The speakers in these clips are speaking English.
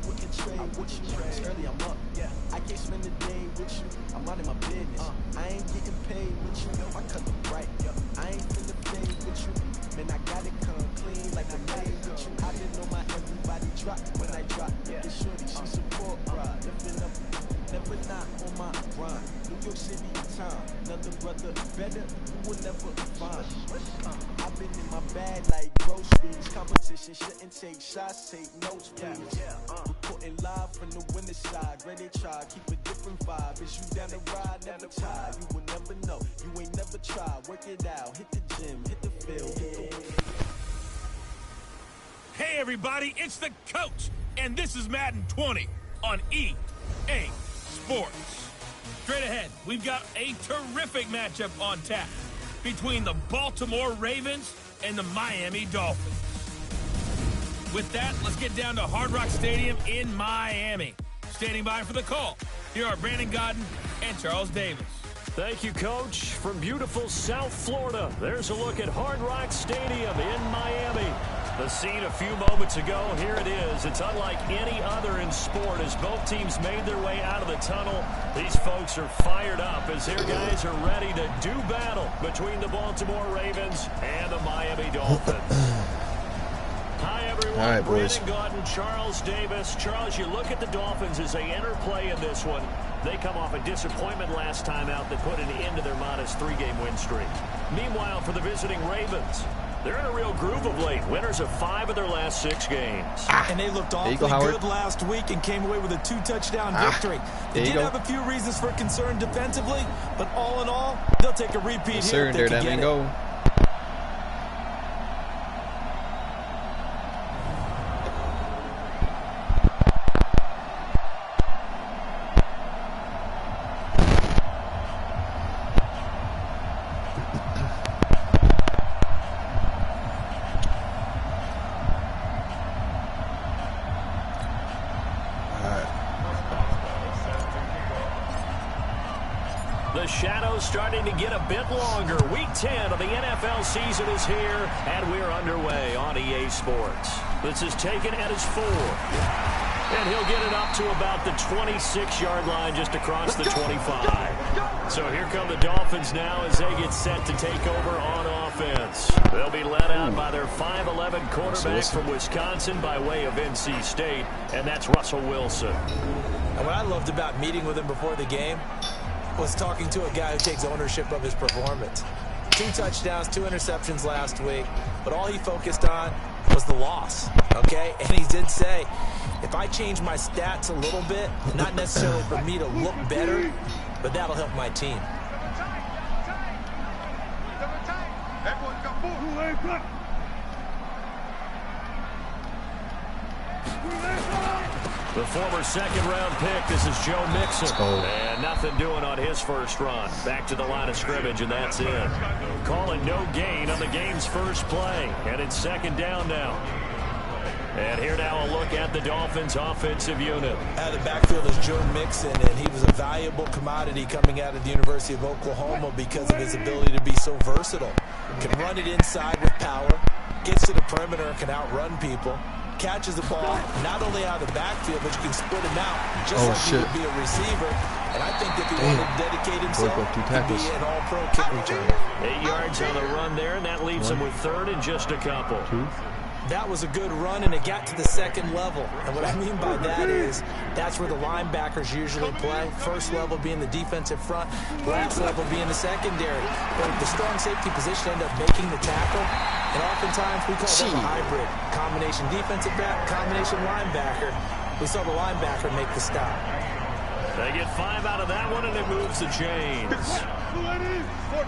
wouldn't trade with you. It's early, I'm up. I can't spend the day with you. I'm out of my business. I ain't getting paid with you. My color bright. I ain't finna fade with you. Man, I got it come clean like I made with you. I didn't know my everybody drop when I drop. The shorty, she support ride. Lifting up, never not on my grind. New York City time. Another brother better, you will never find. I've been in my bag like groceries. Competition shouldn't take shots, take notes, please. Reporting live from the winter side. Ready to try, keep a different vibe. Is you down the ride, never tired. You will never know, you ain't never tried. Work it out, hit the gym, hit the field, hit the wheel. Hey everybody, it's the coach, and this is Madden 20 on EA Sports. Straight ahead, we've got a terrific matchup on tap between the Baltimore Ravens and the Miami Dolphins. With that, let's get down to Hard Rock Stadium in Miami. Standing by for the call, here are Brandon Godden and Charles Davis. Thank you, Coach. From beautiful South Florida, there's a look at Hard Rock Stadium in Miami. The scene a few moments ago, here it is. It's unlike any other in sport as both teams made their way out of the tunnel. These folks are fired up as their guys are ready to do battle between the Baltimore Ravens and the Miami Dolphins. Hi, everyone. All right, boys. Brandon Godden, Charles Davis. Charles, you look at the Dolphins as they enter play in this one. They come off a disappointment last time out that put an end to their modest 3-game win streak. Meanwhile, for the visiting Ravens, they're in a real groove of late. Winners of 5 of their last 6 games. And they looked awfully good last week and came away with a 2-touchdown victory. They did have a few reasons for concern defensively, but all in all, they'll take a repeat here if they can get it. The shadow's starting to get a bit longer. Week 10 of the NFL season is here, and we're underway on EA Sports. This is taken at his 4. And he'll get it up to about the 26-yard line just across the 25. So here come the Dolphins now as they get set to take over on offense. They'll be led out by their 5'11 quarterback from Wisconsin by way of NC State, and that's Russell Wilson. And what I loved about meeting with him before the game was talking to a guy who takes ownership of his performance. 2 touchdowns, 2 interceptions last week, but all he focused on was the loss, okay? And he did say, if I change my stats a little bit, not necessarily for me to look better, but that'll help my team. The former second-round pick, this is Joe Mixon. And nothing doing on his first run. Back to the line of scrimmage, and that's it. Calling no gain on the game's first play. And it's second down now. And here now a look at the Dolphins' offensive unit. Out of the backfield is Joe Mixon, and he was a valuable commodity coming out of the University of Oklahoma because of his ability to be so versatile. Can run it inside with power, gets to the perimeter and can outrun people. Catches the ball not only out of the backfield, but you can split him out just like he would be a receiver. And I think if he wanted to dedicate himself, he'd be an all-pro kick returner. 8 yards on the run there, and that leaves him with 3rd and just a couple. That was a good run, and it got to the second level. And what I mean by that is that's where the linebackers usually play. First level being the defensive front, last level being the secondary. But the strong safety position ended up making the tackle. And oftentimes we call that a hybrid. Combination defensive back, combination linebacker. We saw the linebacker make the stop. They get 5 out of that one, and it moves the chains.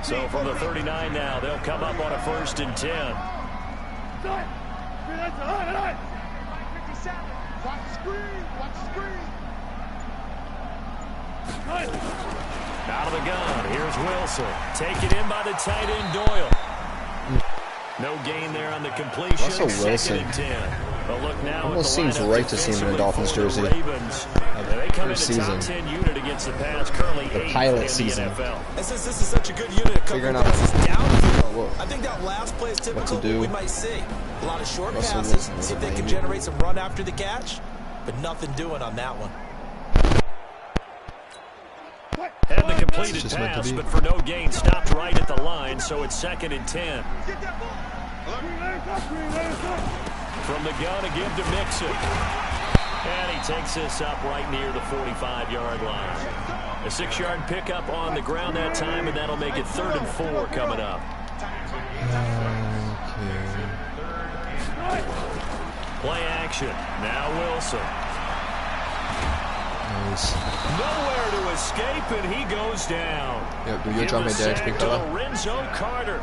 So from the 39 now, they'll come up on a 1st and 10. Out of the gun, here's Wilson. Taken in by the tight end Doyle. No gain there on the completion. Russell Wilson. 2nd and 10. But look now almost seems right to see him in a Dolphins jersey. They come in the top 10 unit against the pass, currently 8th pilot in season. the NFL. And since this is such a good unit of covering passes downfield, I think that last play is typical of what we might see. A lot of short passes, see if they can generate some run after the catch. but nothing doing on that one. Had the completed pass, but for no gain, stopped right at the line, so it's 2nd and 10. From the gun, a give to Mixon. And he takes this up right near the 45-yard line. A 6-yard pickup on the ground that time, and that'll make it 3rd and 4 coming up. Play action. Now Wilson. Nice. Nowhere to escape, and he goes down. Yep, do your job, my dad. Big fella. Lorenzo Carter.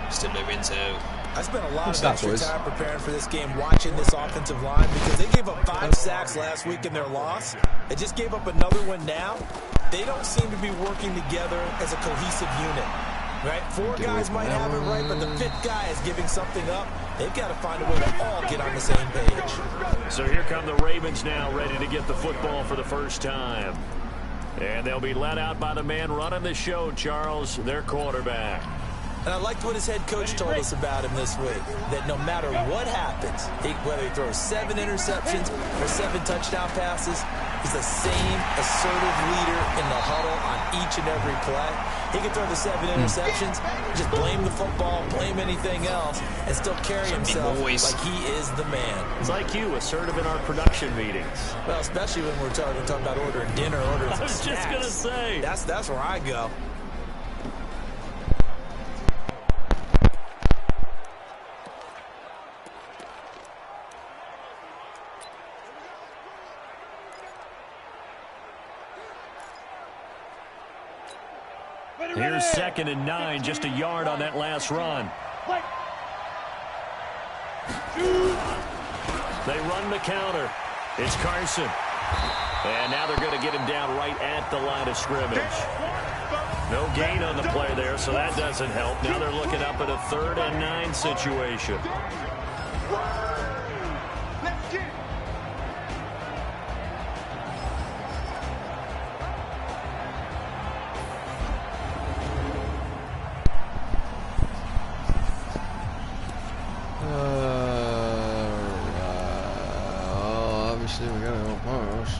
Still Lorenzo. I spent a lot of extra time preparing for this game, watching this offensive line, because they gave up 5 sacks last week in their loss. They just gave up another one now. They don't seem to be working together as a cohesive unit. Right? 4 guys might have it right, but the 5th guy is giving something up. They've got to find a way to all get on the same page. So here come the Ravens now, ready to get the football for the first time. And they'll be led out by the man running the show, Charles, their quarterback. And I liked what his head coach told us about him this week, that no matter what happens, whether he throws 7 interceptions or 7 touchdown passes, he's the same assertive leader in the huddle on each and every play. He can throw the 7 interceptions, just blame the football, blame anything else, and still carry himself like he is the man. It's like you, assertive in our production meetings. Well, especially when we're talking about ordering dinner, ordering some snacks. I was just going to say. That's where I go. Here's 2nd and 9, just a yard on that last run. They run the counter. It's Carson. And now they're going to get him down right at the line of scrimmage. No gain on the play there, so that doesn't help. Now they're looking up at a 3rd and 9 situation. Obviously, we gotta go first.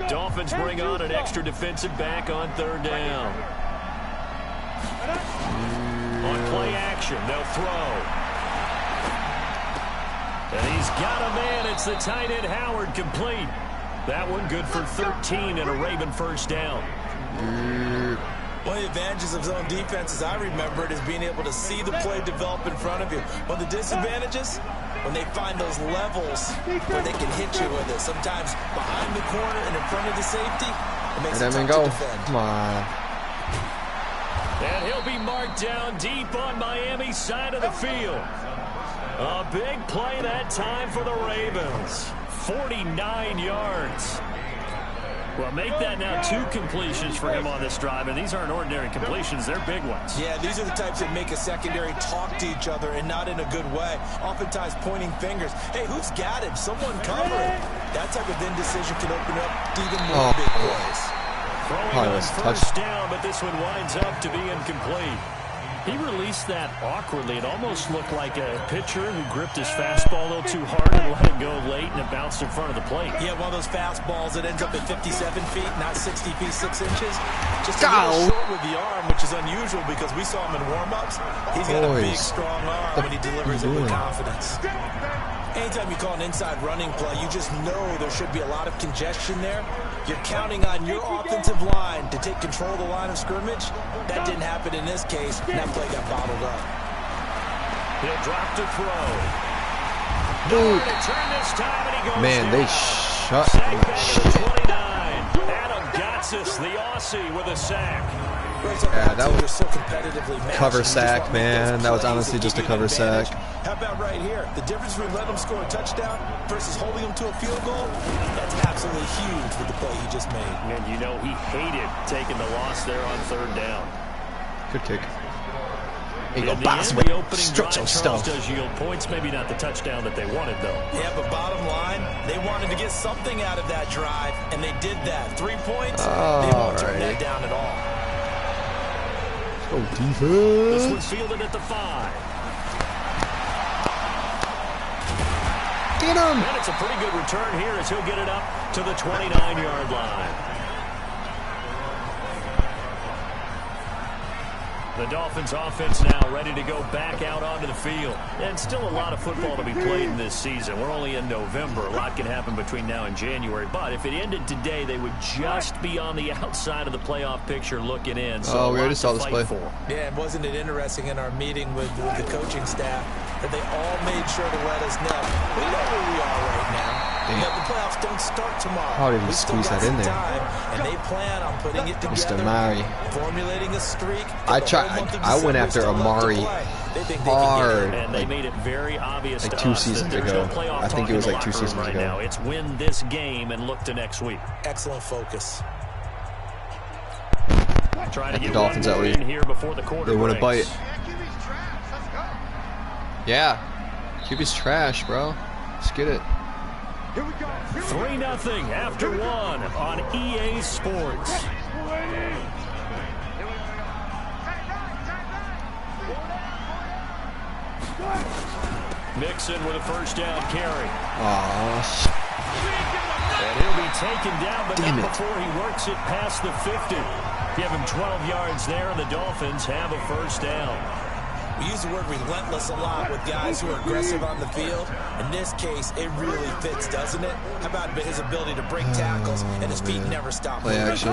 Dolphins bring on an extra defensive back on 3rd down. On play action, they'll throw. And he's got a man. It's the tight end Howard, complete. That one good for 13 and a Raven first down. One of the advantages of zone defense, as I remember it, is being able to see the play develop in front of you. One of the disadvantages, when they find those levels where they can hit you with it. Sometimes behind the corner and in front of the safety, it makes it tough to defend. Come on. And he'll be marked down deep on Miami's side of the field. A big play that time for the Ravens. 49 yards. Well, make that now 2 completions for him on this drive, and these aren't ordinary completions. They're big ones. Yeah, these are the types that make a secondary talk to each other, and not in a good way. Oftentimes pointing fingers. Hey, who's got him? Someone cover him. That type of indecision can open up to even more big plays. Throwing on first down, but this one winds up to be incomplete. He released that awkwardly. It almost looked like a pitcher who gripped his fastball a little too hard and let it go late, and it bounced in front of the plate. Yeah, one of those fastballs that ends up at 57 feet, not 60 feet, 6 inches. Just a little short with the arm, which is unusual because we saw him in warm-ups. He's got a big, strong arm when he delivers it with confidence. Anytime you call an inside running play, you just know there should be a lot of congestion there. You're counting on your offensive line to take control of the line of scrimmage. That didn't happen in this case, and that play got bottled up. He'll drop to throw. Dude. This time, and he goes man, down. They shut the 29. Adam Gotsis, the Aussie, with a sack. Yeah, that was so competitively cover sack, man. That was honestly just a cover sack. How about right here? The difference between letting them score a touchdown versus holding them to a field goal, that's absolutely huge with the play he just made. And you know he hated taking the loss there on 3rd down. Good kick. In go, the boss, end, the opening drive, structural Charles stuff. does yield points. Maybe not the touchdown that they wanted, though. Yeah, but bottom line, they wanted to get something out of that drive, and they did that. 3 points, they won't turn that down at all. Oh, defense. This one's fielded at the 5. Get him! And it's a pretty good return here as he'll get it up to the 29-yard line. The Dolphins offense now ready to go back out onto the field. And still a lot of football to be played in this season. We're only in November. A lot can happen between now and January. But if it ended today, they would just be on the outside of the playoff picture looking in. So we already saw this play. Yeah, and wasn't it interesting in our meeting with the coaching staff that they all made sure to let us know we know where we are right now. But the playoffs don't start tomorrow. How did he squeeze that in there? Time, and they plan on putting it together, Mr. Mari. formulating a streak. I went after Amari hard. And they made it very obvious like to 2 us seasons that there's ago. no playoff I think it was talk in like the 2 locker room seasons right ago. now. It's win this game and look to next week. Excellent focus. Trying to The get Dolphins one more at lead. in here before the quarter They want to breaks. bite. Yeah. QB's trash, bro. Let's get it. 3-0 after 1 on EA Sports. Mixon with a first down carry. Aw, And he'll be taken down, but Damn not it. before he works it past the 50. Give him 12 yards there, and the Dolphins have a first down. We use the word relentless a lot with guys who are aggressive on the field. In this case, it really fits, doesn't it? How about his ability to break tackles and his feet never stop play moving? action.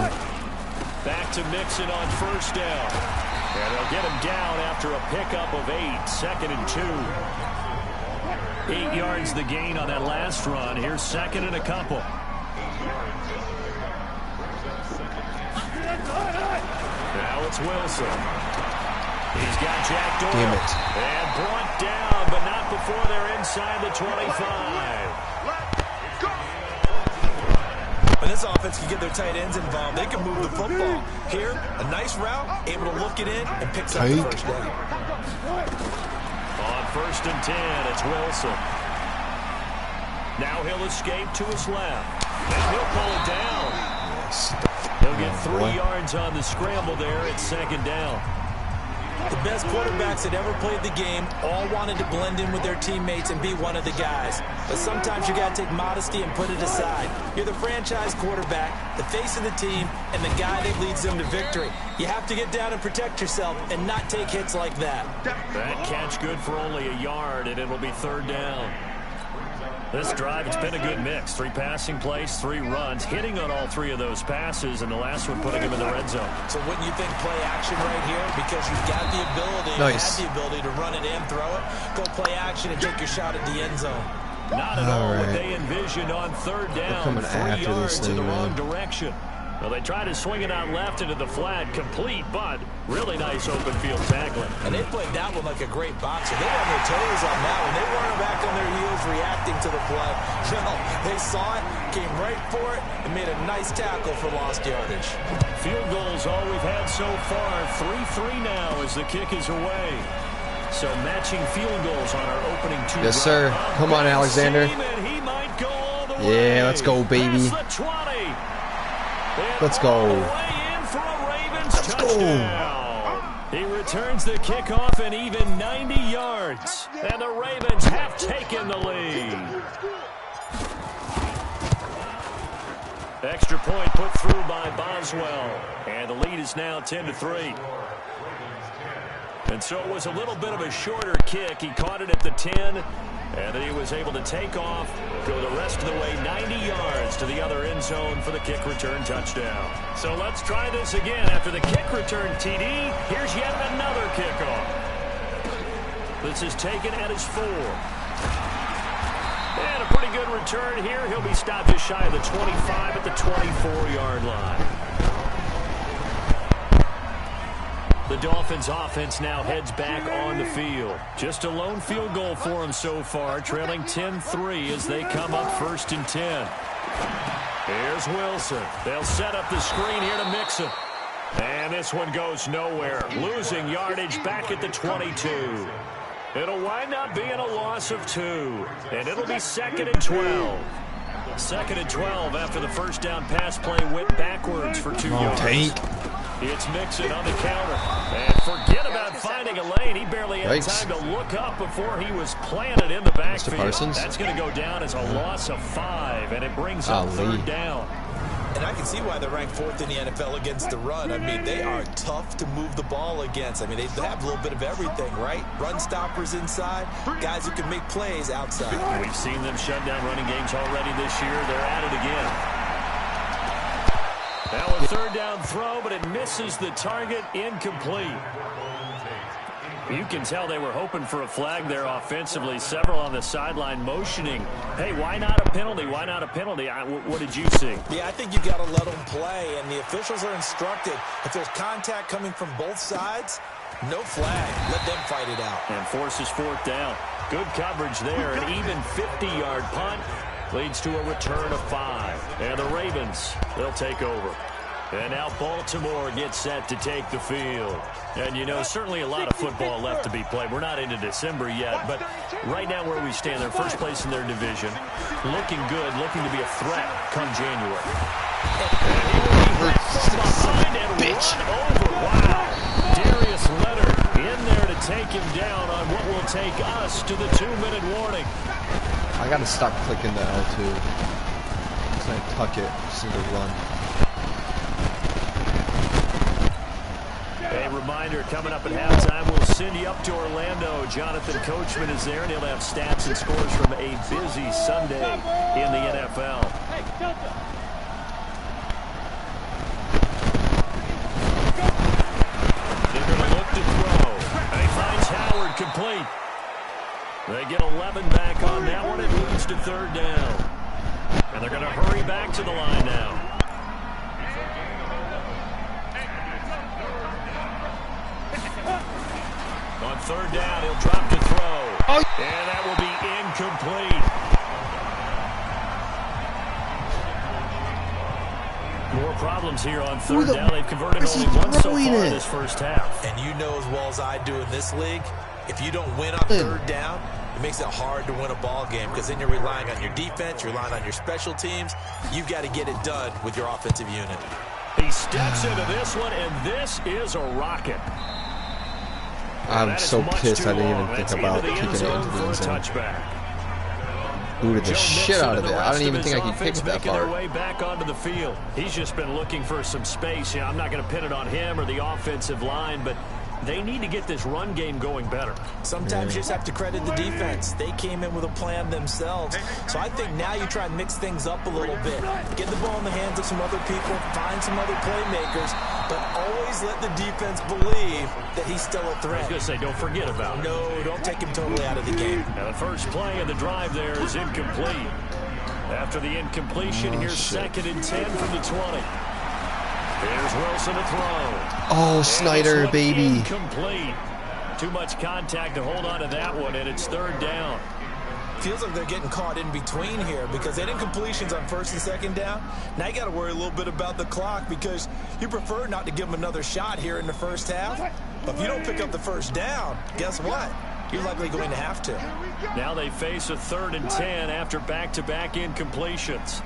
Back to Mixon on first down. And they'll get him down after a pickup of 8, 2nd and 2. 8 yards the gain on that last run. Here's 2nd and a couple. Now it's Wilson. He's got Jack Doyle. Damn it. And brought down, but not before they're inside the 25. When this offense can get their tight ends involved, they can move the football. Here, a nice route, able to look it in and picks up the first down. On 1st and 10, it's Wilson. Now he'll escape to his left. And he'll pull it down. He'll get 3 yards on the scramble there at 2nd down. The best quarterbacks that ever played the game all wanted to blend in with their teammates and be one of the guys. But sometimes you got to take modesty and put it aside. You're the franchise quarterback, the face of the team, and the guy that leads them to victory. You have to get down and protect yourself and not take hits like that. That catch good for only a yard, and it'll be 3rd down. This drive, it's been a good mix. 3 passing plays, 3 runs, hitting on all 3 of those passes, and the last one putting him in the red zone. So wouldn't you think play action right here? Because you've got the ability, Nice. have the ability to run it and throw it. Go play action and take your shot at the end zone. Not at all what right. they envisioned on 3rd down. coming 3 after yards this in the thing, wrong man. direction. Well, they tried to swing it out left into the flat, complete, but really nice open field tackling. And they played that one like a great boxer. They were on their toes on that one. They weren't back on their heels reacting to the play. No, they saw it, came right for it, and made a nice tackle for lost yardage. Field goals all we've had so far. 3-3 now as the kick is away. So matching field goals on our opening 2 Yes, sir. Come on, Alexander. And he might go all the way. Yeah, let's go, baby. Past the 20. And Let's go. all the way in for a Ravens Let's go. touchdown. He returns the kickoff and even 90 yards. And the Ravens have taken the lead. Extra point put through by Boswell. And the lead is now 10-3. And so it was a little bit of a shorter kick. He caught it at the 10, and then he was able to take off, go the rest of the way 90 yards to the other end zone for the kick return touchdown. So let's try this again. After the kick return TD, here's yet another kickoff. This is taken at his 4. And a pretty good return here. He'll be stopped just shy of the 25 at the 24-yard line. The Dolphins offense now heads back on the field. Just a lone field goal for them so far, trailing 10-3 as they come up 1st and 10. Here's Wilson. They'll set up the screen here to Mixon. And this one goes nowhere. Losing yardage back at the 22. It'll wind up being a loss of 2. And it'll be 2nd and 12. 2nd and 12 after the first down pass play went backwards for 2 yards. Tank. It's Mixon on the counter. And forget about finding a lane. He barely had time to look up before he was planted in the backfield. That's going to go down as a loss of 5, and it brings up 3rd down. And I can see why they're ranked 4th in the NFL against the run. I mean, they are tough to move the ball against. I mean, they have a little bit of everything, right? Run stoppers inside, guys who can make plays outside. We've seen them shut down running games already this year. They're at it again. Now a 3rd down throw, but it misses the target, incomplete. You can tell they were hoping for a flag there offensively. Several on the sideline motioning. Hey, why not a penalty? Why not a penalty? What did you see? Yeah, I think you got to let them play, and the officials are instructed. If there's contact coming from both sides, no flag. Let them fight it out. And forces 4th down. Good coverage there. An even 50-yard punt leads to a return of 5. And the Ravens, they'll take over. And now Baltimore gets set to take the field. And, you know, certainly a lot of football left to be played. We're not into December yet, but right now where we stand, they're first place in their division. Looking good, looking to be a threat come January. And he will be hit from behind and run over. Wow. Darius Leonard in there to take him down on what will take us to the 2-minute warning. I gotta stop clicking the L2. Just like tuck it, just need to run. A reminder, coming up at halftime, we'll send you up to Orlando. Jonathan Coachman is there, and he'll have stats and scores from a busy Sunday in the NFL. They're going to look to throw. And he finds Howard complete. They get 11 back on that one. It leads to 3rd down. And they're going to hurry back to the line now. On 3rd down, he'll drop to throw. And that will be incomplete. More problems here on 3rd down. They've converted only one so far in this first half. And you know as well as I do in this league, if you don't win on 3rd down, it makes it hard to win a ball game because then you're relying on your defense, you're relying on your special teams. You've got to get it done with your offensive unit. He steps into this one, and this is a rocket. I'm so pissed I didn't even think about kicking it into the end zone. Booted the shit out of it. I don't even think I can kick it that far. Their way back onto the field. He's just been looking for some space. You know, I'm not going to pin it on him or the offensive line, but they need to get this run game going better. Sometimes you just have to credit the defense. They came in with a plan themselves. So I think now you try and mix things up a little bit. Get the ball in the hands of some other people, find some other playmakers, but always let the defense believe that he's still a threat. I was going to say, don't forget about him. No, don't take him totally out of the game. Now the first play of the drive there is incomplete. After the incompletion, here's 2nd and 10 from the 20. Here's Wilson to throw. Oh, Snyder, baby. Incomplete. Too much contact to hold on to that one, and it's 3rd down. Feels like they're getting caught in between here because they had incompletions on 1st and 2nd down. Now you got to worry a little bit about the clock because you prefer not to give them another shot here in the first half. But if you don't pick up the 1st down, guess what? You're likely going to have to. Now they face a 3rd and 10 after back-to-back incompletions.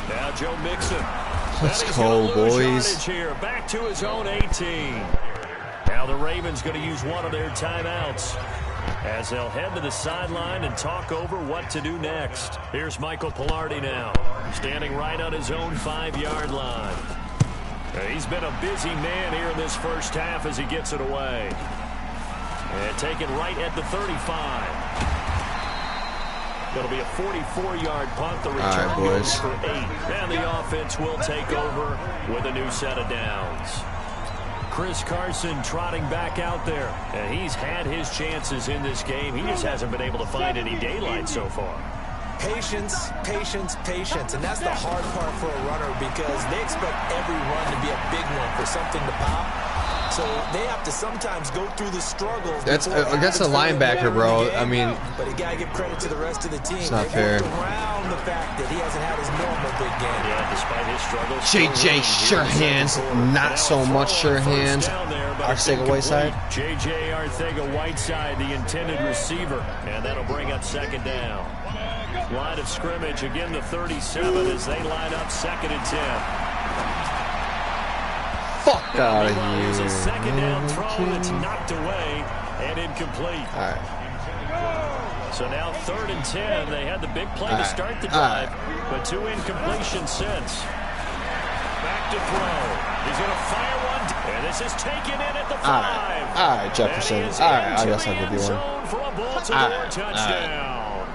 Now Joe Mixon. Let's go, boys. Here, back to his own 18. Now the Ravens going to use one of their timeouts as they'll head to the sideline and talk over what to do next. Here's Michael Pilardi now, standing right on his own 5-yard line. He's been a busy man here in this first half as he gets it away. And taken right at the 35. It'll be a 44-yard punt. The return goes for 8. And the offense will take over with a new set of downs. Chris Carson trotting back out there. And he's had his chances in this game. He just hasn't been able to find any daylight so far. Patience, patience, patience. And that's the hard part for a runner because they expect every run to be a big one for something to pop. So they have to sometimes go through the struggles. That's against a linebacker, bro. I mean, but you gotta give credit to the rest of the team. It's not fair. Around the fact that he hasn't had his normal big game. Yeah, despite his struggles. JJ sure hands, not so much sure hands. Arcega-Whiteside. JJ Arcega-Whiteside, the intended receiver, and that'll bring up 2nd down. Line of scrimmage again, the 37 as they line up 2nd and 10. fuck out of here. Here's a second down throw that's knocked away and incomplete. All right. So now 3rd and 10. They had the big play to start the drive, but 2 incompletions since. Back to throw. He's going to fire one, and this is taken in at the 5. All right, Jefferson. All right, I guess I'll give you one. For a Baltimore touchdown.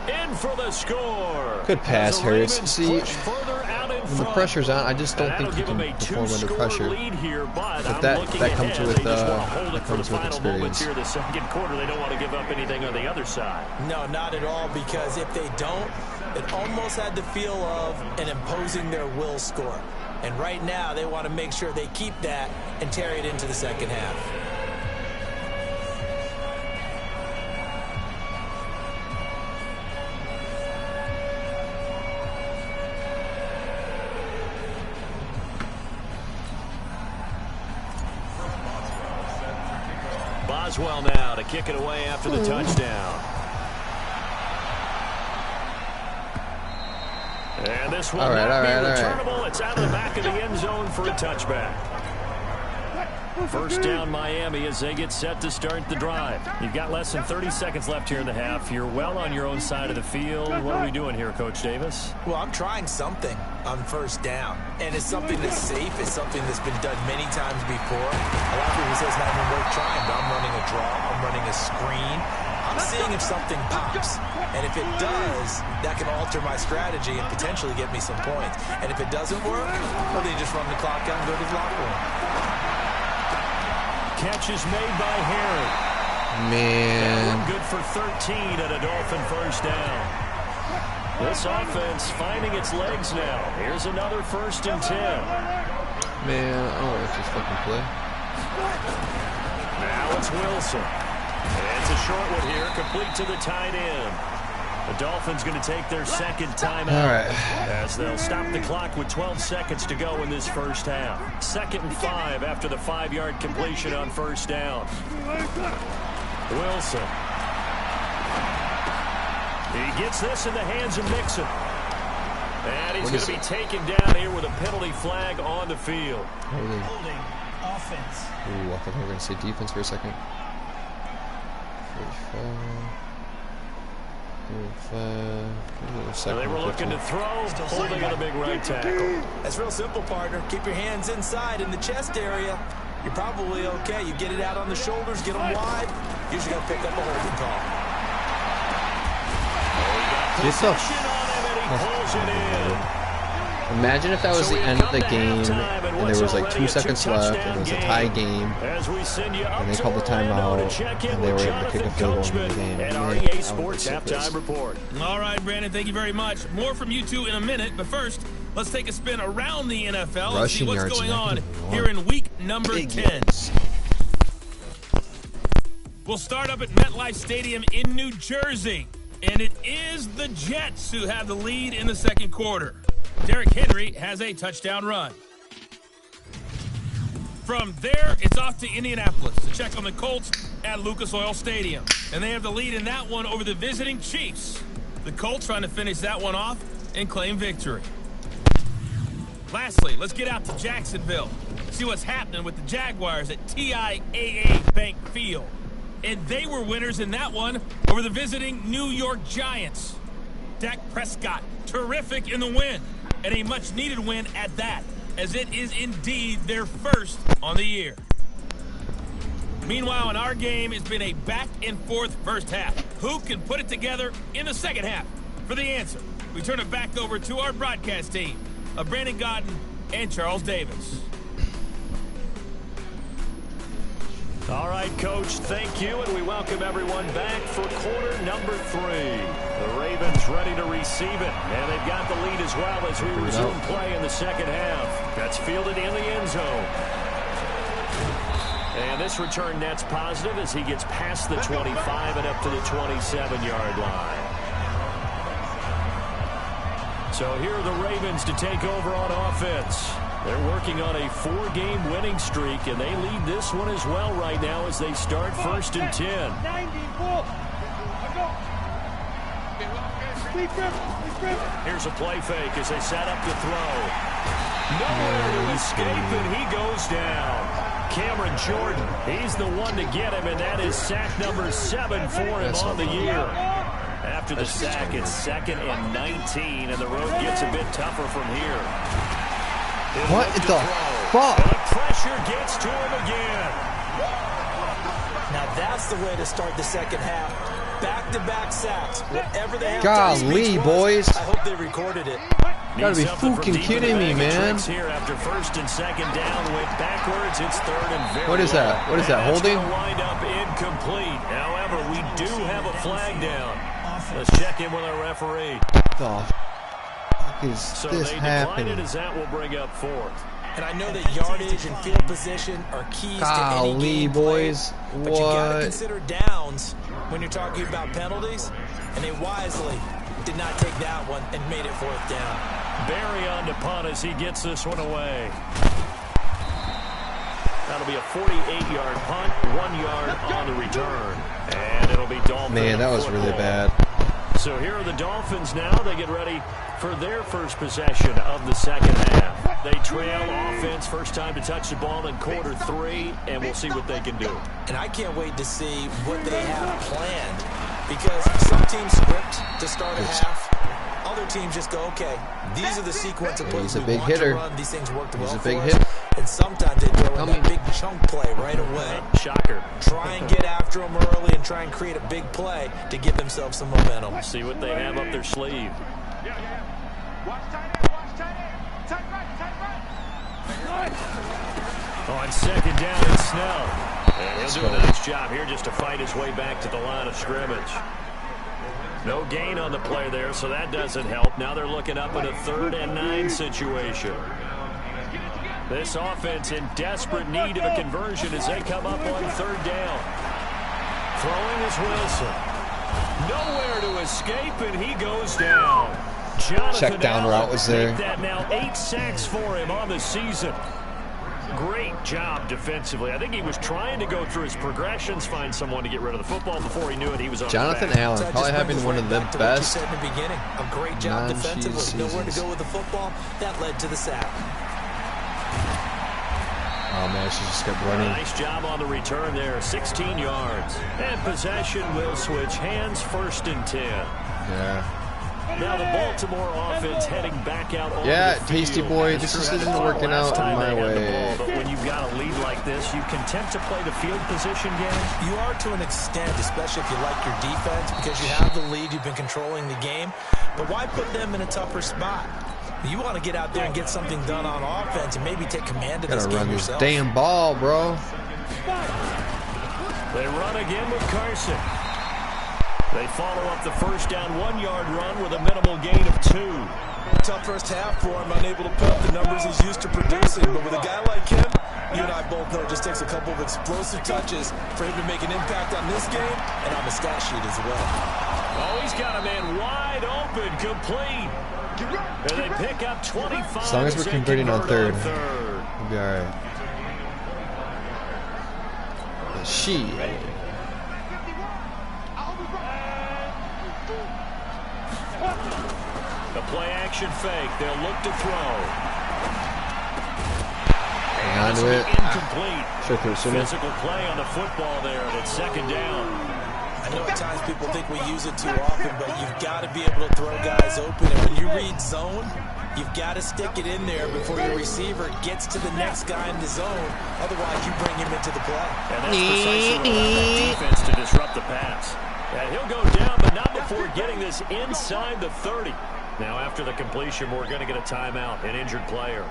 In for the score. Good pass, Harris. See, when the pressure's on, I just don't think he can perform under pressure. But that comes with experience. Here, the second quarter, they don't want to give up anything on the other side. No, not at all, because if they don't, it almost had the feel of an imposing their will score. And right now, they want to make sure they keep that and carry it into the second half. Boswell now to kick it away after the touchdown. And this one not be returnable. It's out of the back of the end zone for a touchback. First down Miami as they get set to start the drive. You've got less than 30 seconds left here in the half. You're well on your own side of the field. What are we doing here, Coach Davis? Well, I'm trying something on first down. And it's something that's safe. It's something that's been done many times before. A lot of people say it's not even worth trying, but I'm running a draw. I'm running a screen. I'm seeing if something pops. And if it does, that can alter my strategy and potentially get me some points. And if it doesn't work, well, then you just run the clock out and go to the locker room. Catch is made by Harry. Man. Good for 13 and a Dolphin first down. This offense finding its legs now. Here's another 1st and 10. Man, I don't like this fucking play. Now it's Wilson. And it's a short one here, complete to the tight end. The Dolphins going to take their second timeout as they'll stop the clock with 12 seconds to go in this first half. 2nd and 5 after the 5-yard completion on first down. Wilson. He gets this in the hands of Mixon. And he's going to be taken down here with a penalty flag on the field. Holding offense. Ooh, I thought we were going to say defense for a second. 45. So they were looking to throw, holding on a big right tackle. That's real simple, partner. Keep your hands inside in the chest area. You're probably okay. You get it out on the shoulders, get them wide. Usually got to pick up a holding call. Get the Pulls it in. Imagine if that was the end of the game and there was like 2 seconds left and it was a tie game and they called the timeout and they were able to kick a field goal in the game. EA Sports halftime report. All right, Brandon, thank you very much. More from you two in a minute, but first, let's take a spin around the NFL and see what's going on here in week number 10. We'll start up at MetLife Stadium in New Jersey, and it is the Jets who have the lead in the second quarter. Derrick Henry has a touchdown run. From there, it's off to Indianapolis to check on the Colts at Lucas Oil Stadium. And they have the lead in that one over the visiting Chiefs. The Colts trying to finish that one off and claim victory. Lastly, let's get out to Jacksonville. See what's happening with the Jaguars at TIAA Bank Field. And they were winners in that one over the visiting New York Giants. Dak Prescott, terrific in the win. And a much-needed win at that, as it is indeed their first on the year. Meanwhile, in our game, it's been a back-and-forth first half. Who can put it together in the second half? For the answer, we turn it back over to our broadcast team of Brandon Godden and Charles Davis. All right, Coach, thank you, and we welcome everyone back for quarter number 3. The Ravens ready to receive it, and they've got the lead as well as we resume play in the second half. That's fielded in the end zone. And this return net's positive as he gets past the 25 and up to the 27-yard line. So here are the Ravens to take over on offense. They're working on a 4-game winning streak, and they lead this one as well right now as they start 1st and 10. Here's a play fake as they set up the throw. Nowhere to escape, and he goes down. Cameron Jordan, he's the one to get him, and that is sack number 7 for him on the year. After the sack, it's 2nd and 19, and the road gets a bit tougher from here. What the fuck? And the pressure gets to him again. Now that's the way to start the second half. Back-to-back sacks. Whatever they have. Golly, boys. I hope they recorded it. You gotta be fucking kidding me, man. Here after 1st and 2nd down, went backwards. It's 3rd and very What is that? What is that? Holding? Wind up incomplete. However, we do have a flag down. Let's check in with our referee. What the fuck is this happening? As that will bring up 4th. And I know that yardage and field position are keys to any game boys. Play, but you got to consider downs when you're talking about penalties. And they wisely did not take that one and made it 4th down. Barry on to punt as he gets this one away. That'll be a 48-yard punt, 1 yard on the return. And it'll be Dolphins. Man, that was really bad. So here are the Dolphins now. They get ready for their first possession of the second half. They trail offense, first time to touch the ball in quarter 3, and we'll see what they can do. And I can't wait to see what they have planned, because some teams script to start a half. Other teams just go, okay, these are the sequence of plays we want to run. These things worked well for us. And sometimes they throw in that big chunk play right away. Shocker. Try and get after them early and try and create a big play to give themselves some momentum. See what they have up their sleeve. On 2nd down, it's Snell. And he'll do a nice job here just to fight his way back to the line of scrimmage. No gain on the play there, so that doesn't help. Now they're looking up in a 3rd and 9 situation. This offense in desperate need of a conversion as they come up on 3rd down. Throwing is Wilson. Nowhere to escape, and he goes down. Jonathan Check down route was there. That now 8 sacks for him on the season. Great job defensively. I think he was trying to go through his progressions, find someone to get rid of the football. Before he knew it, he was on Jonathan Allen, probably having one of the best. In the beginning, a great job defensively. Nowhere to go with the football. That led to the sack. Oh man, she just kept running. Nice job on the return there, 16 yards. And possession will switch hands, 1st and 10. Yeah. Now the Baltimore offense heading back out on the field. Tasty boy, this isn't working out my way. But when you've got a lead like this, you content to play the field position game? You are to an extent, especially if you like your defense, because you have the lead, you've been controlling the game. But why put them in a tougher spot? You want to get out there and get something done on offense and maybe take command of this game yourself. Gotta run this damn ball, bro. They run again with Carson. They follow up the 1st down 1-yard run with a minimal gain of 2. Tough first half for him, unable to put up the numbers he's used to producing. But with a guy like him, you and I both know it just takes a couple of explosive touches for him to make an impact on this game and on the stat sheet as well. Oh, he's got a man wide open, complete. And they pick up 25. As long as we're converting on 3rd, we'll be all right. The play action fake. They'll look to throw. Hang on to it. Incomplete. Physical play on the football there, and it's 2nd down. I know at times people think we use it too often, but you've got to be able to throw guys open. And when you read zone, you've got to stick it in there before your receiver gets to the next guy in the zone. Otherwise, you bring him into the play. And that's precisely what that defense to disrupt the pass. And he'll go down, but not before getting this inside the 30. Now, after the completion, we're going to get a timeout, an injured player.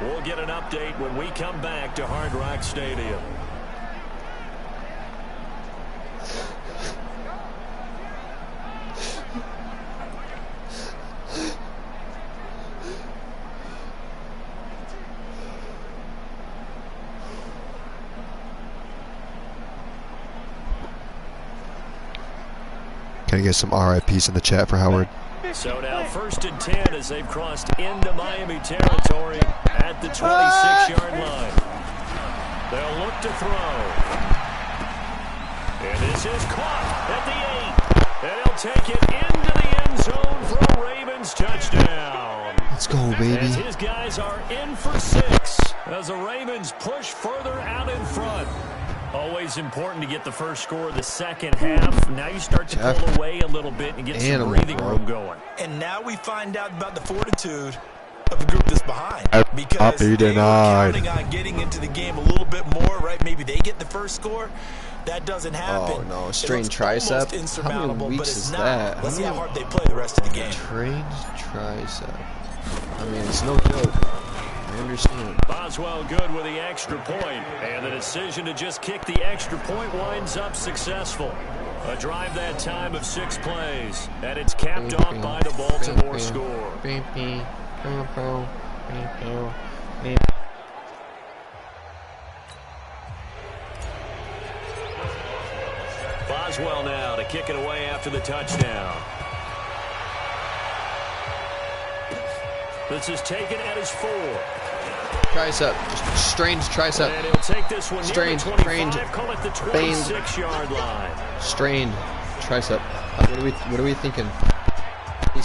We'll get an update when we come back to Hard Rock Stadium. Can I get some RIPs in the chat for Howard? So now 1st and 10 as they've crossed into Miami territory at the 26-yard line. They'll look to throw. And this is caught at the 8. And they'll take it into his touchdown. Let's go, baby. As his guys are in for 6 as the Ravens push further out in front. Always important to get the first score of the second half. Now you start to pull away a little bit and get some breathing room going. And now we find out about the fortitude of the group that's behind. Because they were counting on getting into the game a little bit more, right? Maybe they get the first score. That doesn't happen. Oh, no. Strained tricep? How many weeks is that? Let's see how hard they play the rest of the game. Strained tricep. I mean, it's no joke. I understand. Boswell good with the extra point, and the decision to just kick the extra point winds up successful. A drive that time of 6 plays, and it's capped off by the Baltimore score. Boswell now to kick it away after the touchdown. This is taken at his 4. Tricep. Strained tricep. And he'll take this one strained, near the 25, call it the 26-yard line. Strained tricep. What are we thinking?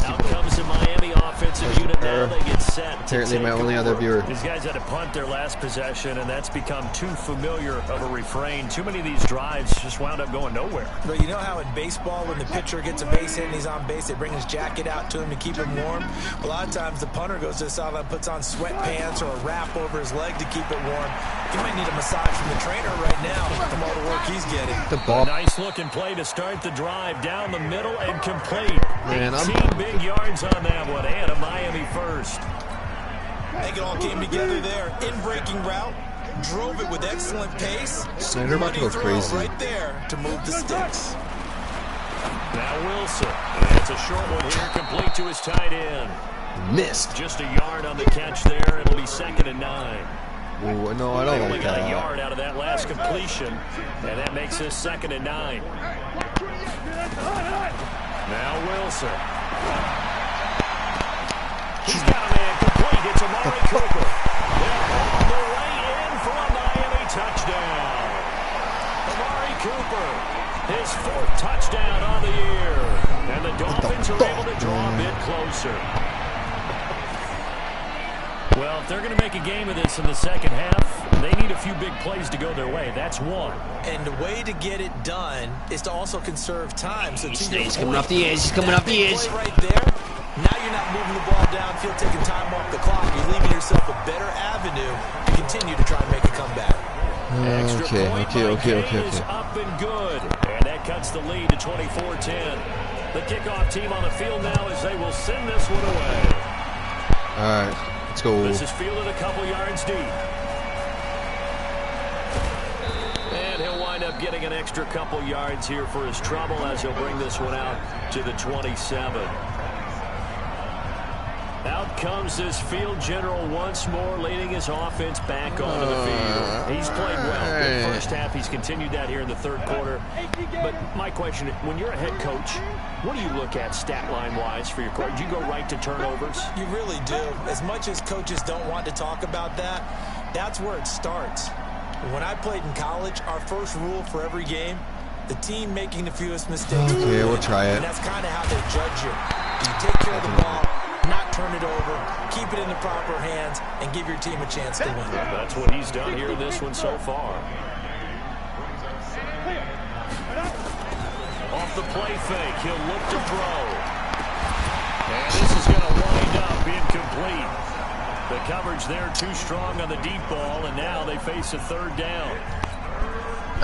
Out comes the Miami offensive unit now. They get set. Apparently my only other viewer. These guys had to punt their last possession, and that's become too familiar of a refrain. Too many of these drives just wound up going nowhere. But you know how in baseball, when the pitcher gets a base hit and he's on base, they bring his jacket out to him to keep him warm? A lot of times the punter goes to the sideline, puts on sweatpants or a wrap over his leg to keep it warm. He might need a massage from the trainer right now from all the work he's getting. The ball. Nice looking play to start the drive down the middle and complete. Man, 18 big yards on that one, and a Miami first. I think it all came together there. In-breaking route, drove it with excellent pace. Snyder about to go crazy. Right there to move the sticks. Now Wilson. And it's a short one here, complete to his tight end. Missed. Just a yard on the catch there. It'll be 2nd and 9. Ooh, no, I don't They only like got that. a yard out of that last completion, and that makes this 2nd and 9. Now Wilson. He's got a man complete. It's Amari Cooper. They're on the way in for a Miami touchdown. Amari Cooper, his 4th touchdown on the year. And the Dolphins are able to draw a bit closer. Well, if they're going to make a game of this in the second half, they need a few big plays to go their way. That's one. And the way to get it done is to also conserve time. So He's coming off the edge. He's coming off the edge. Right there. Now you're not moving the ball downfield, taking time off the clock. You're leaving yourself a better avenue to continue to try and make a comeback. Okay. Is up and good. And that cuts the lead to 24-10. The kickoff team on the field now as they will send this one away. All right. Let's go. This is fielded a couple yards deep. And he'll wind up getting an extra couple yards here for his trouble as he'll bring this one out to the 27. Out comes this field general once more, leading his offense back onto the field. He's played well. Good first half. He's continued that here in the 3rd quarter. But my question, when you're a head coach, what do you look at stat line-wise for your coach? Do you go right to turnovers? You really do. As much as coaches don't want to talk about that, that's where it starts. When I played in college, our first rule for every game, the team making the fewest mistakes. Okay, we'll try it. And that's kind of how they judge you. Do you take care of the ball, not turn it over, keep it in the proper hands, and give your team a chance to win? That's what he's done here in this one so far. Off the play fake, he'll look to throw. And this is going to wind up incomplete. The coverage there too strong on the deep ball, and now they face a 3rd down.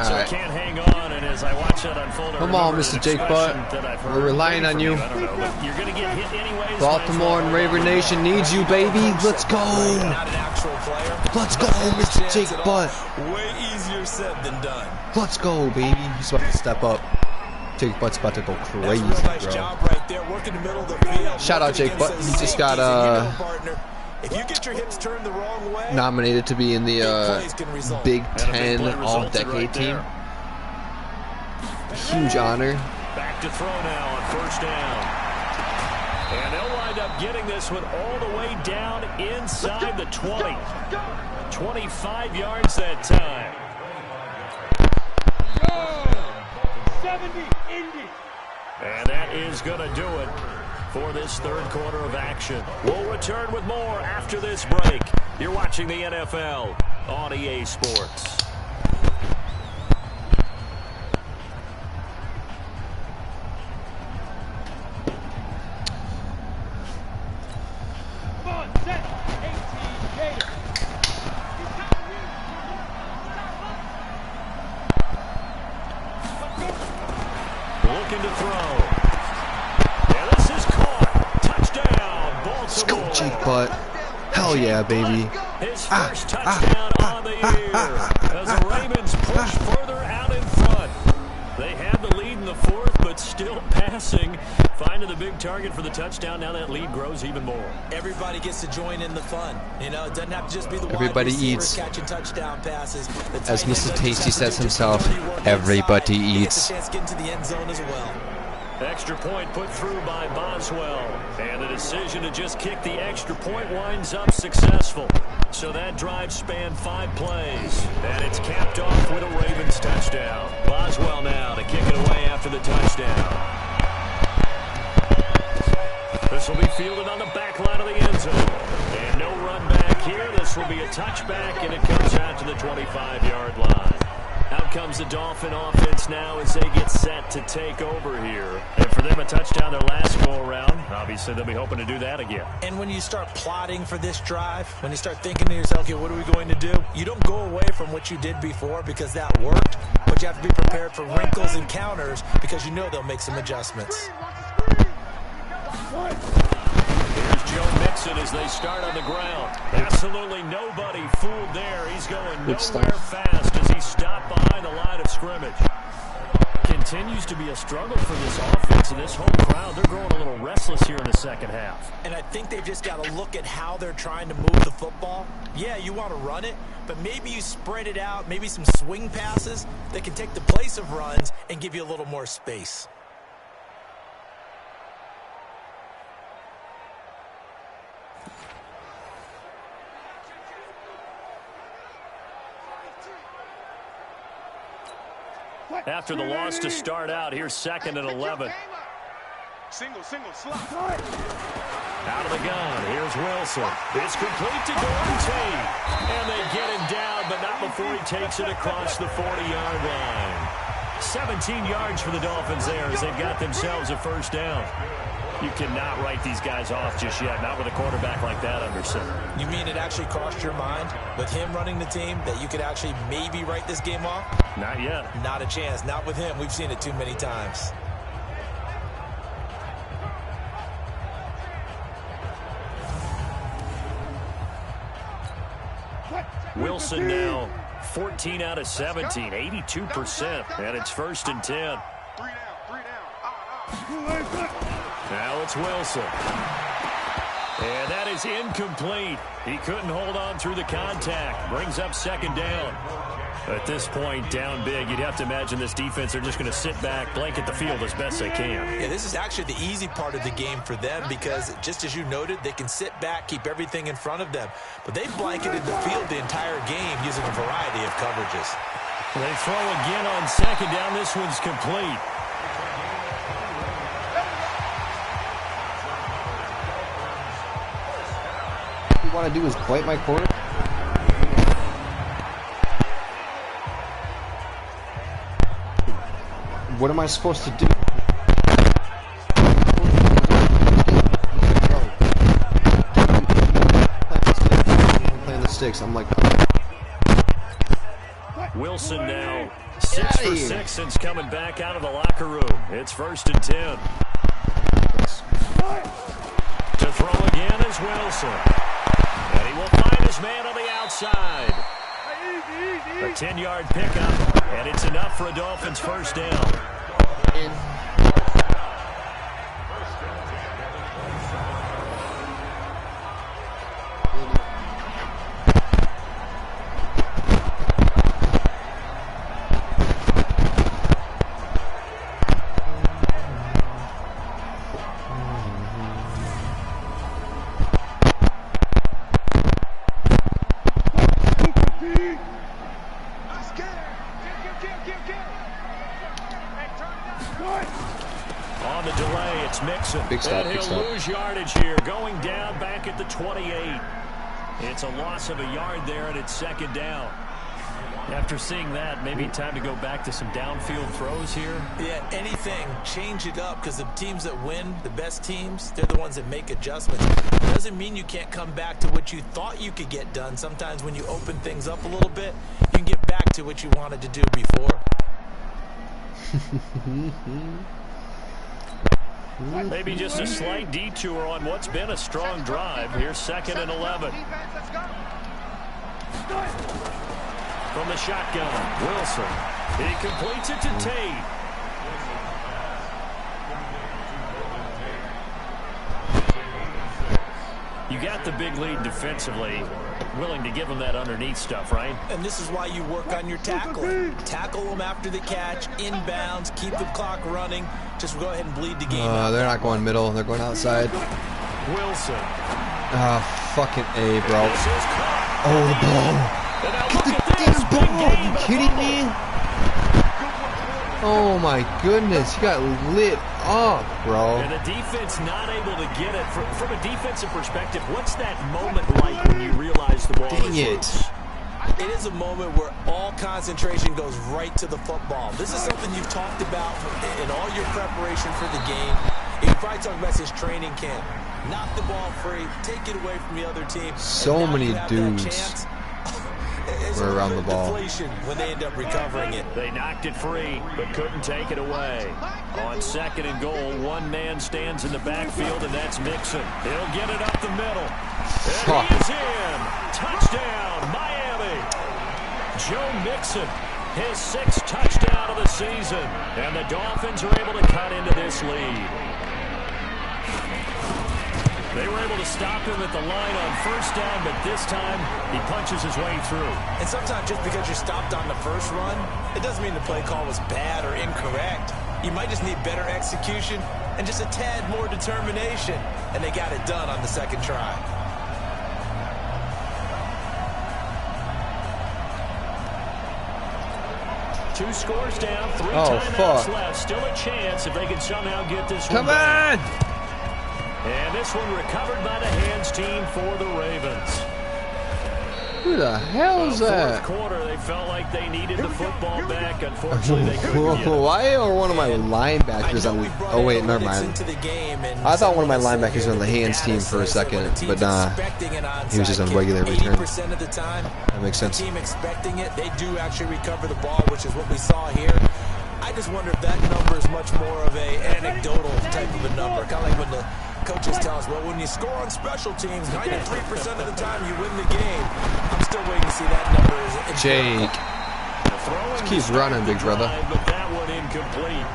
So right. Can't hang on, and as I watch that unfold, Come on, Mr. Jake Butt. We're relying on you. I don't know, but you're going to get hit anyways. Baltimore and Raider Nation needs you, baby. Let's go. Not an actual player. Let's go, Mr. Jake Butt. Way easier said than done. Let's go, baby. He's about to step up. Jake Butt's about to go crazy, Nice bro. job right there, working the middle of the field. Shout out Jake Butt. He just got if you get your hips turned the wrong way, nominated to be in the Big Ten All-Decade team. Huge honor. Back to throw now on 1st down. And they'll wind up getting this one all the way down inside the 20. 25 yards that time. 70 Indy. And that is going to do it for this third quarter of action. We'll return with more after this break. You're watching the NFL on EA Sports. Looking to throw. Yeah, this is caught. Touchdown, Baltimore. Scoop cheek butt. Hell yeah, baby. His first touchdown on the year as the Ravens push further out in front. They had the lead in the fourth, but still passing. Finding the big target for the touchdown. Now that lead grows even more. Everybody gets to join in the fun. You know, it doesn't have to just be the Everybody wide eats. catching touchdown passes. As Mr. Tasty says himself, everybody eats. Gets a chance to get into the end zone as well. Extra point put through by Boswell. And the decision to just kick the extra point winds up successful. So that drive spanned 5 plays. And it's capped off with a Ravens touchdown. Boswell now to kick it away after the touchdown. This will be fielded on the back line of the end zone. And no run back here. This will be a touchback, and it comes out to the 25-yard line. Out comes the Dolphin offense now as they get set to take over here. And for them, a touchdown their last go-around. Obviously, they'll be hoping to do that again. And when you start plotting for this drive, when you start thinking to yourself, okay, what are we going to do? You don't go away from what you did before because that worked, but you have to be prepared for wrinkles and counters because you know they'll make some adjustments. Here's Joe Mixon as they start on the ground. Absolutely nobody fooled there. He's going nowhere fast as he stopped behind the line of scrimmage. Continues to be a struggle for this offense, and this whole crowd, they're growing a little restless here in the second half. And I think they've just got to look at how they're trying to move the football. Yeah, you want to run it, but maybe you spread it out, maybe some swing passes that can take the place of runs and give you a little more space. After the loss to start out, here's 2nd and 11. Single, slot. Out of the gun, here's Wilson. It's complete to Gordon Tate. And they get him down, but not before he takes it across the 40-yard line. 17 yards for the Dolphins there as they've got themselves a first down. You cannot write these guys off just yet, not with a quarterback like that under center. You mean it actually crossed your mind with him running the team that you could actually maybe write this game off? Not yet. Not a chance. Not with him. We've seen it too many times. Wilson now 14 out of 17, 82%, and it's 1st and 10. Now it's Wilson. And that is incomplete. He couldn't hold on through the contact. Brings up 2nd down. At this point, down big, you'd have to imagine this defense, they're just going to sit back, blanket the field as best they can. Yeah, this is actually the easy part of the game for them because, just as you noted, they can sit back, keep everything in front of them. But they blanketed the field the entire game using a variety of coverages. They throw again on 2nd down. This one's complete. What you want to do is bite my quarter? What am I supposed to do? I'm playing the sticks. I'm like... Wilson now 6 for 6 since coming back out of the locker room. It's 1st and 10. To throw again is Wilson. And he will find his man on the outside. A 10-yard pickup, and it's enough for a Dolphins first down. On the delay, it's Mixon. Big stop, and big he'll stop. lose yardage here, going down back at the 28. It's a loss of a yard there, and it's second down. After seeing that, maybe time to go back to some downfield throws here. Yeah, anything. Change it up, because the teams that win, the best teams, they're the ones that make adjustments. Doesn't mean you can't come back to what you thought you could get done. Sometimes when you open things up a little bit, you can get back to what you wanted to do before. Maybe just a slight detour on what's been a strong drive. Here's 2nd and 11. From the shotgun, Wilson. He completes it to Tate. You got the big lead defensively. Willing to give them that underneath stuff, right? And this is why you work on your tackling. Tackle them after the catch, inbounds, keep the clock running. Just go ahead and bleed the game out. They're not going middle. They're going outside. Wilson. Fucking A, bro. This is caught. Oh, the ball. And now Get look the at this. damn ball. Are you kidding me? Oh, my goodness. You got lit up, bro. And the defense not able to get it. From a defensive perspective, what's that moment like when you realize the ball Dang is it. loose? It is a moment where all concentration goes right to the football. This is something you've talked about in all your preparation for the game. You probably talk about this training camp. Knock the ball free, take it away from the other team. So many dudes were around the ball. When they end up recovering it. They knocked it free, but couldn't take it away. On 2nd and goal, one man stands in the backfield, and that's Mixon. He'll get it up the middle. And he is in. Touchdown, Miami. Joe Mixon, his 6th touchdown of the season. And the Dolphins are able to cut into this lead. They were able to stop him at the line on 1st down, but this time he punches his way through. And sometimes just because you're stopped on the first run, it doesn't mean the play call was bad or incorrect. You might just need better execution and just a tad more determination. And they got it done on the 2nd try. Two scores down, 3 timeouts left. Still a chance if they can somehow get this one. Come on! And this one recovered by the hands team for the Ravens. Who the hell is that? 4th quarter, they felt like they needed the football back. Unfortunately, they couldn't get it. Why are one of my linebackers on... Oh, wait, never mind. I thought one of my linebackers was on the hands team for a second, but nah. He was just on regular return. That makes sense. Team expecting it, they do actually recover the ball, which is what we saw here. I just wonder if that number is much more of a anecdotal type of a number. Kind of like when the coaches tell us, well, when you score on special teams, 93% of the time you win the game. I'm still waiting to see that number. Jake. Just keep running, big brother. But that one incomplete.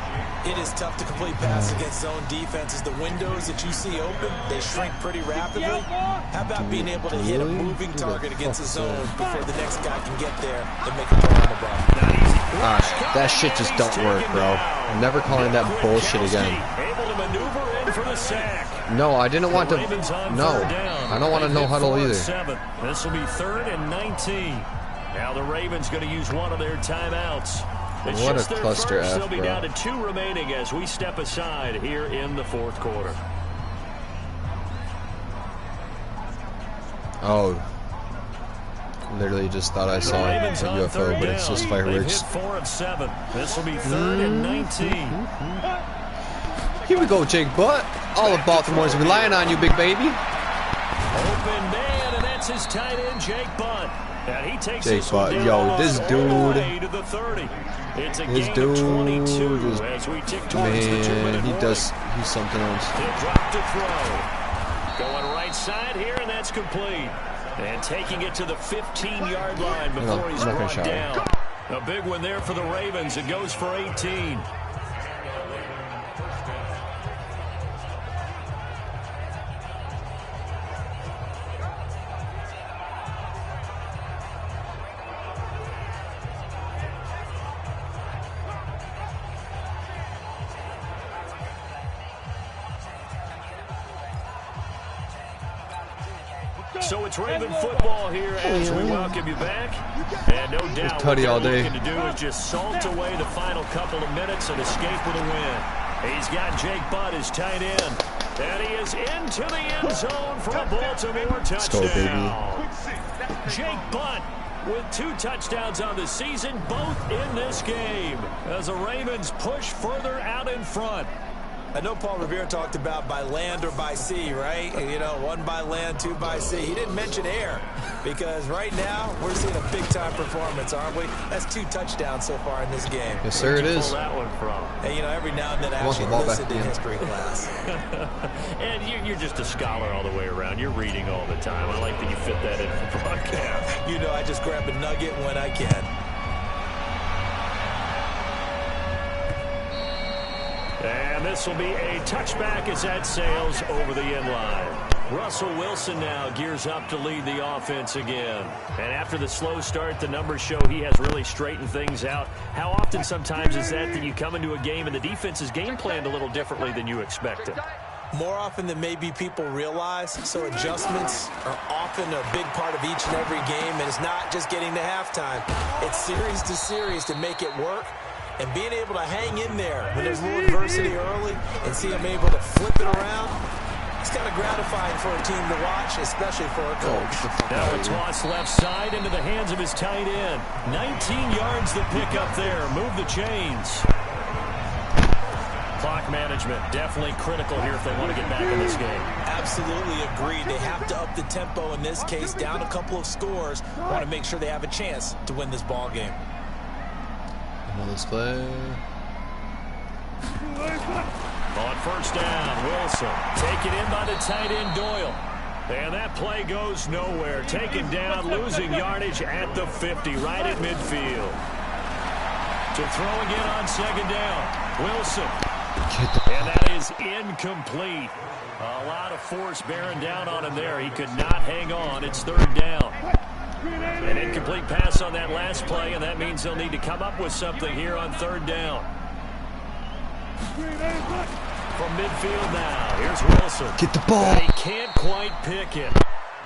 It is tough to complete passes against zone defenses. The windows that you see open, they shrink pretty rapidly. How about being able to hit a moving target against the zone before the next guy can get there and make a throw on the ball? That shit just don't work, bro. I'm never calling that bullshit again. Able to maneuver in for the sack. No, I didn't want to. No, I don't want to no huddle either. This will be 3rd and 19. Now the Ravens going to use one of their timeouts. It's What a just their cluster first. F, They'll be bro. down to 2 remaining as we step aside here in the 4th quarter. Oh. Literally just thought I saw a Ravens on UFO, 3rd but it's down. just fireworks. They've hit 4 of 7. This will be 3rd and 19. Here we go, Jake Butt. All of Baltimore's relying on you, big baby. Open man, and that's his tight end, Jake Butt. And he takes Jake this one Butt, down yo, this all the way dude. to the 30. It's a This gain of 22 dude as we tick towards the Man, 2-minute he's mark. something else. He'll drop to throw. Going right side here, and that's complete. And taking it to the 15-yard line before he's I'm not gonna brought shower. down. A big one there for the Ravens. It goes for 18. So it's Raven football here as we welcome you back. And no doubt what Tutty they're all day. looking to do is just salt away the final couple of minutes and escape with a win. He's got Jake Butt, his tight end. And he is into the end zone for a Baltimore touchdown. Jake Butt with 2 touchdowns on the season, both in this game, as the Ravens push further out in front. I know Paul Revere talked about by land or by sea, right? You know, 1 by land, 2 by sea. He didn't mention air because right now we're seeing a big-time performance, aren't we? That's 2 touchdowns so far in this game. Yes, sir, it is. Pull that one from? Hey, you know, every now and then I actually listen to history class. And you're just a scholar all the way around. You're reading all the time. I like that you fit that in the broadcast. You know, I just grab a nugget when I can. And this will be a touchback as that sails over the end line. Russell Wilson now gears up to lead the offense again. And after the slow start, the numbers show he has really straightened things out. How often sometimes is that you come into a game and the defense is game planned a little differently than you expected? More often than maybe people realize, so adjustments are often a big part of each and every game, and it's not just getting to halftime. It's series to series to make it work. And being able to hang in there when there's more adversity early and see them able to flip it around, it's kind of gratifying for a team to watch, especially for a coach. Now a toss left side into the hands of his tight end. 19 yards to pick up there. Move the chains. Clock management definitely critical here if they want to get back in this game. Absolutely agreed. They have to up the tempo in this case, down a couple of scores. Want to make sure they have a chance to win this ball game. Another play. On first down, Wilson taken in by the tight end Doyle. And that play goes nowhere. Taken down, losing yardage at the 50, right at midfield. To throw again on second down, Wilson. And that is incomplete. A lot of force bearing down on him there. He could not hang on. It's third down. An incomplete pass on that last play, and that means they'll need to come up with something here on third down. From midfield now, here's Wilson. Get the ball. And he can't quite pick it.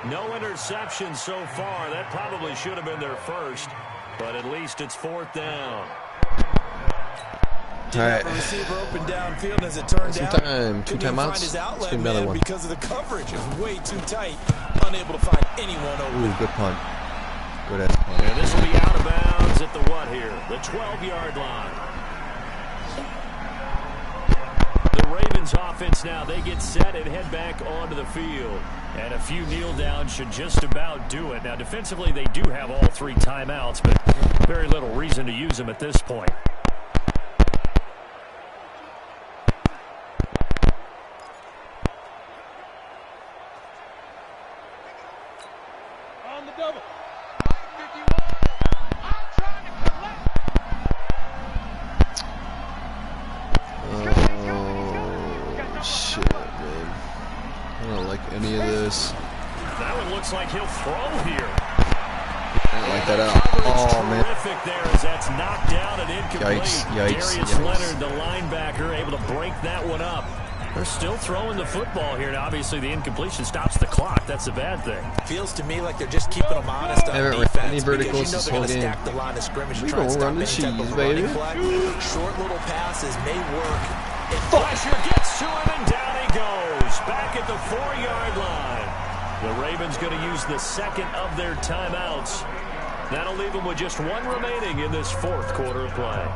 No interception so far. That probably should have been their first, but at least it's fourth down. All right. Receiver open downfield as it turned out. Time. 2 timeouts. Let's get another one. Because of the coverage is way too tight. Unable to find anyone open. Ooh, good punt. Good ass punt. And this will be out of bounds at the what here? The 12-yard line. The Ravens offense now, they get set and head back onto the field. And a few kneel downs should just about do it. Now, defensively, they do have all 3 timeouts, but very little reason to use them at this point. On the double. Oh, shit, man. I don't like any of this. That one looks like he'll throw here. I don't like that out. Oh, man. Terrific there as that's knocked down and incomplete. Yikes. Darius Leonard, the linebacker, able to break that one up. They're still throwing the football here. Now, obviously, the incompletion stops the clock. That's a bad thing. Feels to me like they're just keeping them honest on defense. Any verticals this whole game. Stack the line of scrimmage and We try to gonna run stop the any type cheese, of baby. running play. Short little passes may work. Pressure gets to him, and down he goes. Back at the 4-yard line. The Ravens going to use the second of their timeouts. That'll leave them with just 1 remaining in this 4th quarter of play.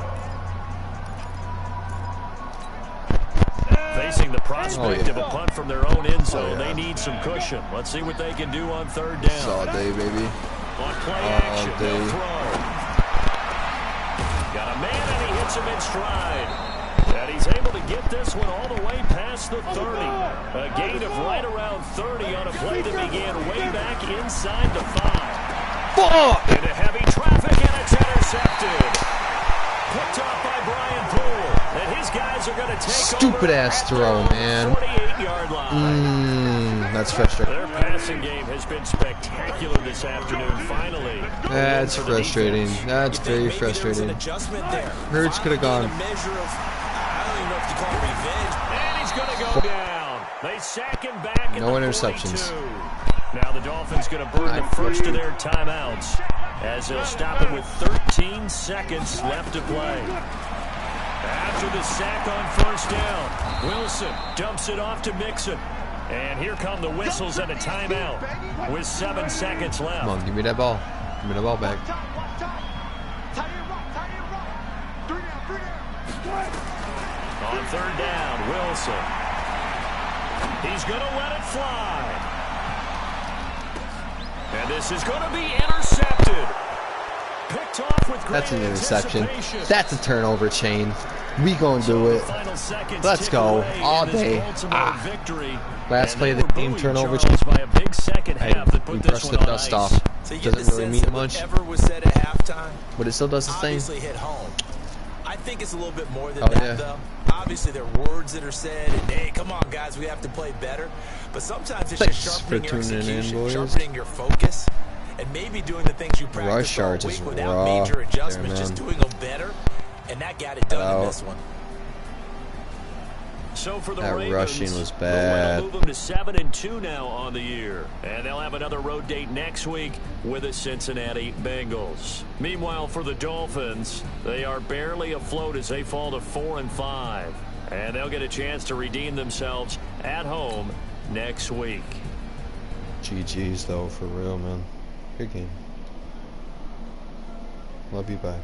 Facing the prospect of a punt from their own end zone. They need some cushion. Let's see what they can do on third down. It's all day, baby. On play action, they'll throw. Got a man, and he hits him in stride. And he's able to get this one all the way past the 30. A gain of right around 30 on a play that began way back inside the 5. Into heavy traffic, and it's intercepted. Picked off by Brian Poole. And his guys are going to take Stupid ass throw, man. 48-yard line. That's frustrating. Their passing game has been spectacular this afternoon, finally. That's frustrating. That's very frustrating. Hurts could have gone. And he's going to go down. They sack him back. No interceptions. Now the Dolphins going to burn the first of their timeouts as they'll stop it with 13 seconds left to play. After the sack on first down, Wilson dumps it off to Mixon. And here come the whistles and a timeout with 7 seconds left. Come on, give me that ball. Give me the ball back. On third down, Wilson. He's going to let it fly. And this is going to be intercepted. Picked off with great That's an interception. anticipation. That's a turnover chain. We gonna do it. Let's go all day. Last play of the game, turnover chain. Hey, we brushed the dust off. So you get the Doesn't really sense mean that much, whatever was said at halftime but it still does its thing. obviously hit home. I think it's a little bit more than Oh, that, yeah. though. Obviously, there are words that are said, and hey, come on, guys, we have to play better. But sometimes it's Thanks just for sharpening your tuning in, execution, boys. sharpening your focus, and maybe doing the things you practiced Rush all yards week is without raw major there, adjustments, just man. doing them better. And that got it done in this one. So for the That Ravens, rushing was they'll bad. move them to 7-2 now on the year. And they'll have another road date next week with the Cincinnati Bengals. Meanwhile, for the Dolphins, they are barely afloat as they fall to 4-5. And they'll get a chance to redeem themselves at home next week. GG's though, for real, man. Good game. Love you, bye.